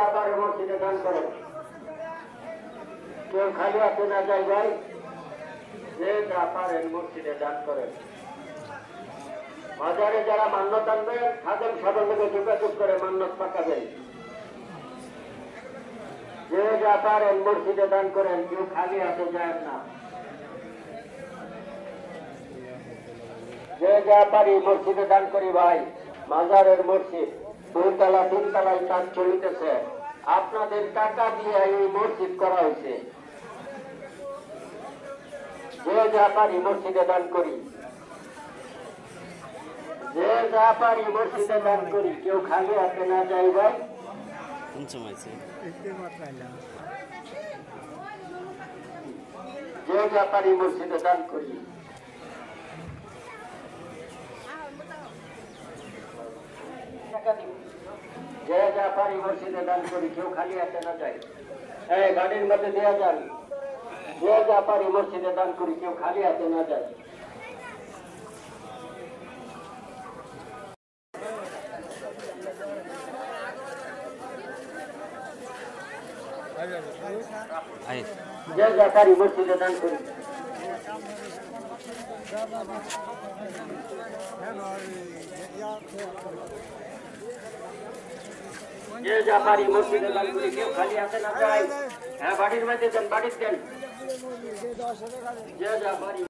ব্যাপারে মসজিদে দান করেন, কেউ খালি হাতে না যায় ভাই। যে যা পারেন মসজিদে দান করেন। বাজারে যারা মান্যত আনবেন খাদেম সাহেবের লোকে যোগাযোগ করে মান্যত পাকাবেন। যে যা পারেন মসজিদে দান করেন, কেউ খালি হাতে যায় না। যে যা পারি মসজিদে দান করি ভাই। মাজারের মসজিদ 2 তলা 3 তলায় কাজ চলিতেছে, আপনাদের টাকা দিয়ে এই মসজিদ করা হয়েছে। যে যা পারি মসজিদে দান করি, যে যা পারি মসজিদে দান করি, কেউ খালি হাতে না যাই ভাই। যে যা পারি মসজিদে দান করি। যে যা পারি মসজিদে দান করি, কেউ খালি হাতে না যায়। এই গাড়ির মধ্যে দেওয়া যান। যে যা পারি মসজিদে দান করি, কেউ খালি হাতে না যায়। যে যা পারি মসজিদে দান করি। যে যা পারি মসজিদে দান করি, কেউ খালি হাতে না যায়। হ্যাঁ, বাড়ির মধ্যে দেন, বাড়ির দেন। যে যা পারি।